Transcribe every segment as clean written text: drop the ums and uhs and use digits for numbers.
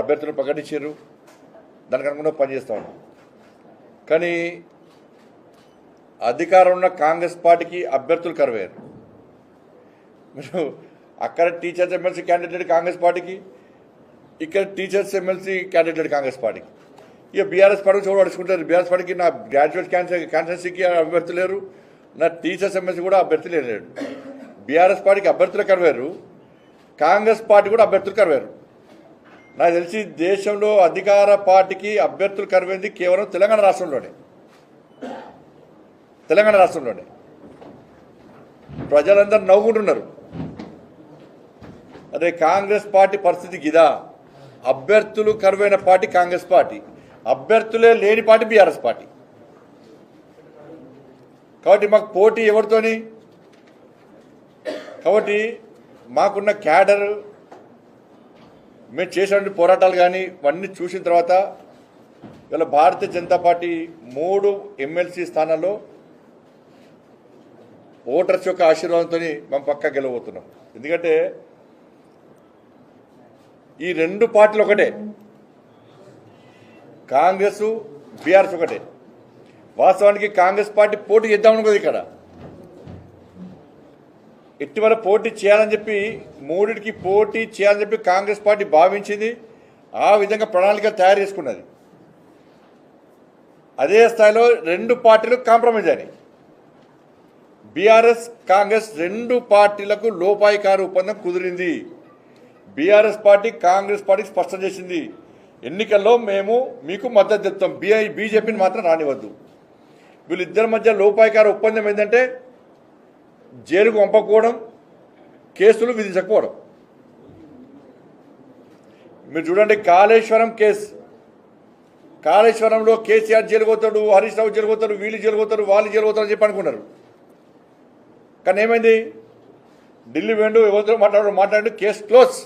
అభ్యర్థులను ప్రకటించారు, దానికి అనుగుణంగా పనిచేస్తూ ఉన్నాం. కానీ అధికారం ఉన్న కాంగ్రెస్ పార్టీకి అభ్యర్థులు కరువయ్యారు. మీరు అక్కడ టీచర్స్ ఎమ్మెల్సీ క్యాండిడేట్ కాంగ్రెస్ పార్టీకి, ఇక్కడ టీచర్స్ ఎమ్మెల్సీ క్యాండిడేట్ కాంగ్రెస్ పార్టీకి. ఇక బీఆర్ఎస్ పార్టీ చూడ అడుచుకుంటారు. బీఆర్ఎస్ పార్టీకి నా గ్రాడ్యుయేట్ కాన్స్టిట్యున్సీకి అభ్యర్థులు లేరు, నా టీచర్స్ ఎమ్మెల్సీ కూడా అభ్యర్థులు లేరు. బీఆర్ఎస్ పార్టీకి అభ్యర్థులు కరువారు, కాంగ్రెస్ పార్టీ కూడా అభ్యర్థులు కరువారు. నాకు తెలిసి దేశంలో అధికార పార్టీకి అభ్యర్థులు కరువైంది కేవలం తెలంగాణ రాష్ట్రంలోనే. ప్రజలందరూ నవ్వుకుంటున్నారు. అదే కాంగ్రెస్ పార్టీ పరిస్థితి గిదా, అభ్యర్థులు కరువైన పార్టీ కాంగ్రెస్ పార్టీ, అభ్యర్థులే లేని పార్టీ బీఆర్ఎస్ పార్టీ. కాబట్టి మాకు పోటీ ఎవరితోని? కాబట్టి మాకున్న క్యాడర్, మేము చేసినటువంటి పోరాటాలు కానీ ఇవన్నీ చూసిన తర్వాత ఇవాళ భారతీయ జనతా పార్టీ 3 ఎమ్మెల్సీ స్థానాల్లో ఓటర్స్ యొక్క ఆశీర్వాదంతో మేము పక్కా గెలవబోతున్నాం. ఎందుకంటే ఈ 2 పార్టీలు ఒకటే, కాంగ్రెస్ బీఆర్ఎస్ ఒకటే. వాస్తవానికి కాంగ్రెస్ పార్టీ పోటీ చేద్దామనుకోదు, ఇక్కడ ఇటీవల పోటీ చేయాలని చెప్పి 3టికి పోటీ చేయాలని చెప్పి కాంగ్రెస్ పార్టీ భావించింది. ఆ విధంగా ప్రణాళిక తయారు చేసుకున్నది. అదే స్థాయిలో 2 పార్టీలు కాంప్రమైజ్ అయినాయి. బీఆర్ఎస్ కాంగ్రెస్ 2 పార్టీలకు లోపాయికారు ఒప్పందం కుదిరింది. బీఆర్ఎస్ పార్టీ కాంగ్రెస్ పార్టీకి స్పష్టం చేసింది, ఎన్నికల్లో మేము మీకు మద్దతు చెప్తాం, బీజేపీని మాత్రం రానివద్దు. వీళ్ళిద్దరి మధ్య లోపాయికారు ఒప్పందం ఏంటంటే జైలుకు పంపకపోవడం, కేసులు విధించకపోవడం. మీరు చూడండి, కాళేశ్వరం కేసు, కాళేశ్వరంలో కేసీఆర్ జైలు పోతాడు, హరీష్ రావు జైలు పోతారు, వీళ్ళు జైలు పోతారు, వాళ్ళు జైలు పోతారు అని చెప్పి అనుకున్నారు. కానీ ఏమైంది? ఢిల్లీ వేండు ఎవరితో మాట్లాడు కేసు క్లోజ్.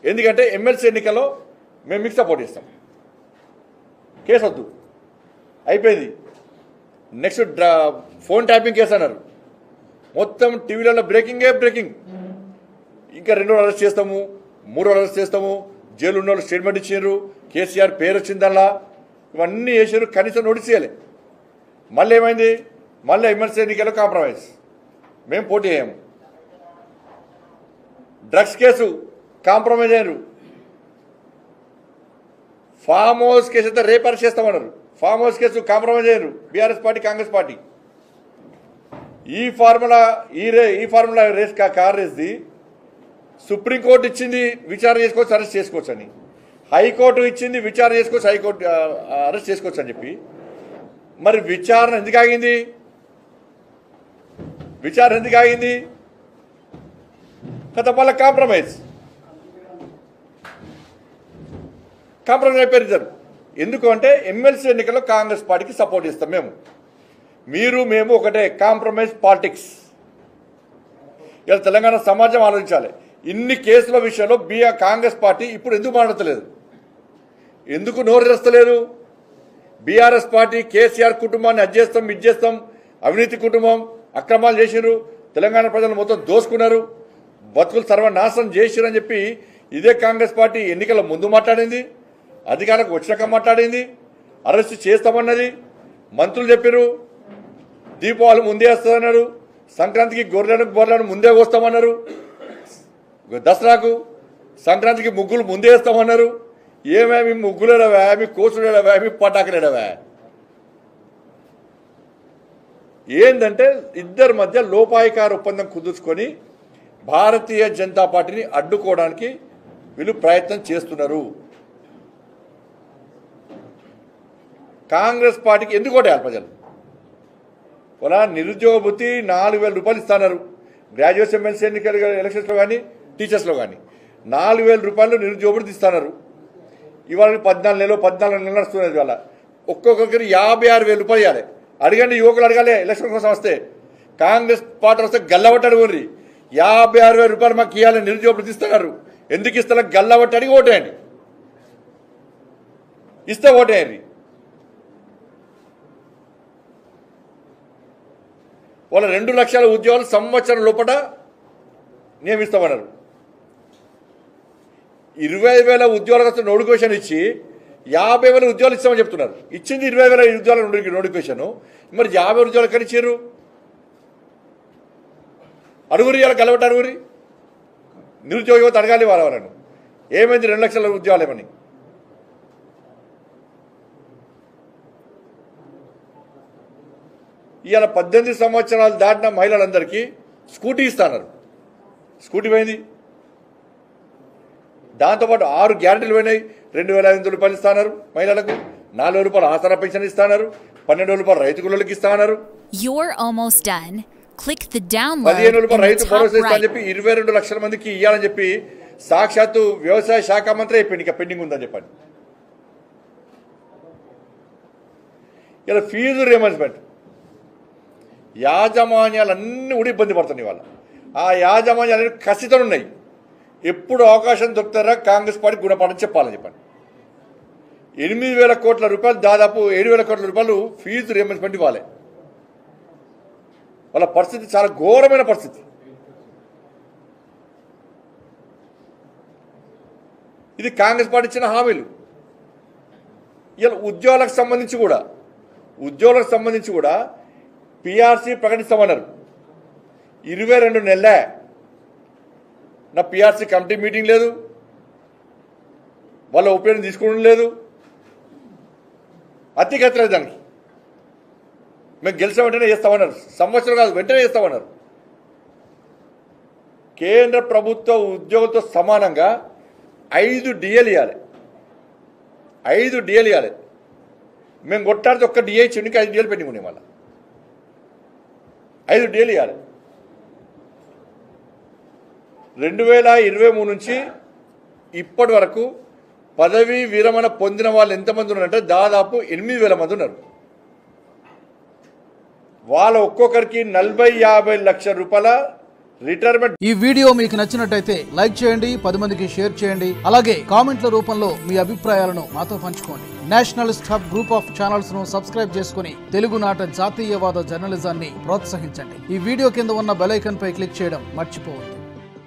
ఎందుకంటే ఎమ్మెల్సీ ఎన్నికల్లో మేము మీకు సపోర్ట్ ఇస్తాం, కేసు వద్దు, అయిపోయింది. నెక్స్ట్ ఫోన్ ట్యాపింగ్ కేసు అన్నారు. మొత్తం టీవీలలో బ్రేకింగ్. ఇంకా 2 అరెస్ట్ చేస్తాము, 3 అరెస్ట్ చేస్తాము, జైలు ఉన్న వాళ్ళు స్టేట్మెంట్ ఇచ్చారు, కేసీఆర్ పేరు వచ్చిందల్లా, ఇవన్నీ చేశారు. కనీసం నోటీస్ చేయాలి. మళ్ళీ ఏమైంది? మళ్ళీ ఎమ్మెల్సీ ఎన్నికల్లో కాంప్రమైజ్, మేము పోటీ అయ్యాము. డ్రగ్స్ కేసు కాంప్రమైజ్ అయ్యారు. ఫామ్ హౌస్ కేసు అయితే రేపు అరెస్ట్ చేస్తామన్నారు. ఫామ్ హౌస్ కేసు కాంప్రమైజ్ అయ్యారు బీఆర్ఎస్ పార్టీ కాంగ్రెస్ పార్టీ. ఈ ఫార్ములా రేస్ కార్ రేస్ది సుప్రీంకోర్టు ఇచ్చింది, విచారణ చేసుకోవచ్చు, అరెస్ట్ చేసుకోవచ్చు అని. హైకోర్టు ఇచ్చింది, విచారణ చేసుకోవచ్చు, హైకోర్టు అరెస్ట్ చేసుకోవచ్చు అని చెప్పి. మరి విచారణ ఎందుకు ఆగింది? కదా మళ్ళీ కాంప్రమైజ్ అయిపోయారు. ఎందుకు అంటే ఎమ్మెల్సీ ఎన్నికల్లో కాంగ్రెస్ పార్టీకి సపోర్ట్ ఇస్తాం మేము ఒకటే. Compromise politics. ఇలా తెలంగాణ సమాజం ఆలోచించాలి. ఇన్ని కేసుల విషయంలో కాంగ్రెస్ పార్టీ ఇప్పుడు ఎందుకు మాట్లాడతలేదు, ఎందుకు నోరెస్తలేదు? బీఆర్ఎస్ పార్టీ కేసీఆర్ కుటుంబాన్ని అది చేస్తాం, ఇది చేస్తాం, అవినీతి కుటుంబం, అక్రమాలు చేసిరు, తెలంగాణ ప్రజలు మొత్తం దోసుకున్నారు, బతుకులు సర్వనాశనం చేసిరు అని చెప్పి ఇదే కాంగ్రెస్ పార్టీ ఎన్నికల ముందు మాట్లాడింది, అధికారులకు వచ్చినాక మాట్లాడింది, అరెస్ట్ చేస్తామన్నది. మంత్రులు చెప్పారు దీపావళి ముందే వస్తుందన్నారు, సంక్రాంతికి గొర్రెలను ముందే వస్తామన్నారు, దసరాకు సంక్రాంతికి ముగ్గులు ముందే వేస్తామన్నారు. ఏమేమి ముగ్గులేడవా, మీ కోసులేడవా, మీ పటాకులేడవా? ఏంటంటే ఇద్దరి మధ్య లోపాయికార ఒప్పందం కుదుర్చుకొని భారతీయ జనతా పార్టీని అడ్డుకోవడానికి వీళ్ళు ప్రయత్నం చేస్తున్నారు. కాంగ్రెస్ పార్టీకి ఎందుకు ఓటేయాలి ప్రజలు? వాళ్ళ నిరుద్యోగ భృతి 4,000 రూపాయలు ఇస్తున్నారు. గ్రాడ్యుయేట్స్ ఎమ్మెల్సీ ఎన్నికల ఎలక్షన్స్లో కానీ టీచర్స్లో కానీ 4,000 రూపాయలు నిరుద్యోగ భృతి ఇస్తున్నారు. ఇవాళ 14 నెలలు నడుస్తున్నది. వాళ్ళ ఒక్కొక్కరికి 56,000 రూపాయలు ఇవ్వాలి. అడగండి, యువకులు అడగాలి. ఎలక్షన్ కోసం వస్తే కాంగ్రెస్ పార్టీ వస్తే గల్లబట్టి అడుగుర్రి. 56,000 రూపాయలు మాకు ఇవ్వాలి, నిరుద్యోగ భృతి ఇస్తున్నారు. ఎందుకు ఇస్తా? గల్లబట్టి అడిగి ఓటేయండి, ఇస్తే ఓటేయండి. వాళ్ళ 2 లక్షల ఉద్యోగాలు సంవత్సరం లోపల నియమిస్తామన్నారు. 20,000 ఉద్యోగాలకు నోటిఫికేషన్ ఇచ్చి 50,000 ఉద్యోగాలు ఇస్తామని చెప్తున్నారు. ఇచ్చింది 20,000 ఉద్యోగాల నోటిఫికేషన్. మరి 50 ఉద్యోగాలు ఎక్కడ ఇచ్చారు? అడుగురి, ఇలా కలవట అడుగురి. నిరుద్యోగ యువత అడగాలి వారెవరను. ఏమైంది 2 లక్షల ఉద్యోగాలు ఏమని? ఇవాళ 18 సంవత్సరాలు దాటిన మహిళలందరికీ స్కూటీ ఇస్తున్నారు. స్కూటీ పోయింది. దాంతోపాటు 6 గ్యారెంటీలు పోయినాయి. 2,500 రూపాయలు ఇస్తున్నారు మహిళలకు, 4,000 రూపాయలు ఆసరా పెన్షన్ ఇస్తున్నారు, 12,000 రూపాయలు రైతు కూలీలకు ఇస్తున్నారు, 15,000 రూపాయలు రైతు భరోసా ఇస్తా అని చెప్పి 22 లక్షల మందికి ఇవ్వాలని చెప్పి సాక్షాత్తు వ్యవసాయ శాఖ మంత్రి అయిపోయింది. ఇంకా పెండింగ్ ఉందని చెప్పండి. ఇలా ఫీజు రియంబర్స్మెంట్ యాజమాన్యాలన్నీ కూడా ఇబ్బంది పడుతున్నాయి. వాళ్ళ ఆ యాజమాన్యాలు కసితో ఉన్నాయి. ఎప్పుడు అవకాశం దొరుకుతారా కాంగ్రెస్ పార్టీ గుణపాఠం చెప్పాలని చెప్పండి. 8,000 కోట్ల రూపాయలు, దాదాపు 7,000 కోట్ల రూపాయలు ఫీజు రియంబర్స్మెంట్ ఇవ్వాలి. వాళ్ళ పరిస్థితి చాలా ఘోరమైన పరిస్థితి. ఇది కాంగ్రెస్ పార్టీ ఇచ్చిన హామీలు. ఇలా ఉద్యోగులకు సంబంధించి కూడా పిఆర్సీ ప్రకటిస్తామన్నారు. 22 నెలలే నా పిఆర్సీ కమిటీ మీటింగ్ లేదు, వాళ్ళ ఒపీనియన్ తీసుకోవడం లేదు, అతిగతలేదు. దానికి మేము గెలిచిన వెంటనే చేస్తామన్నారు. సంవత్సరం కాదు, వెంటనే చేస్తామన్నారు. కేంద్ర ప్రభుత్వ ఉద్యోగులతో సమానంగా 5 డిఏలు ఇవ్వాలి. 5 డిఏలు ఇవ్వాలి. మేము కొట్టాడితే ఒక్క డిఏ ఇచ్చిండి, 5 డిఏలు పెండింగ్ ఉన్నాయి. మళ్ళీ 5 డిఏలు ఇవ్వాలి. 2023 నుంచి ఇప్పటి వరకు పదవీ విరమణ పొందిన వాళ్ళు ఎంతమంది ఉన్నారంటే దాదాపు 8,000 మంది ఉన్నారు. వాళ్ళ ఒక్కొక్కరికి 40-50 లక్షల రూపాయల రిటైర్మెంట్. ఈ వీడియో మీకు నచ్చినట్టయితే లైక్ చేయండి, 10 మందికి షేర్ చేయండి. అలాగే కామెంట్ల రూపంలో మీ అభిప్రాయాలను మాతో పంచుకోండి. Nationalist hub group of channels ను సబ్స్క్రైబ్ చేసుకుని తెలుగునాట జాతీయవాద జర్నలిజాన్ని ప్రోత్సహించండి. ఈ వీడియో కింద ఉన్న బెల్ ఐకాన్ పై క్లిక్ చేయడం మర్చిపోవద్దు.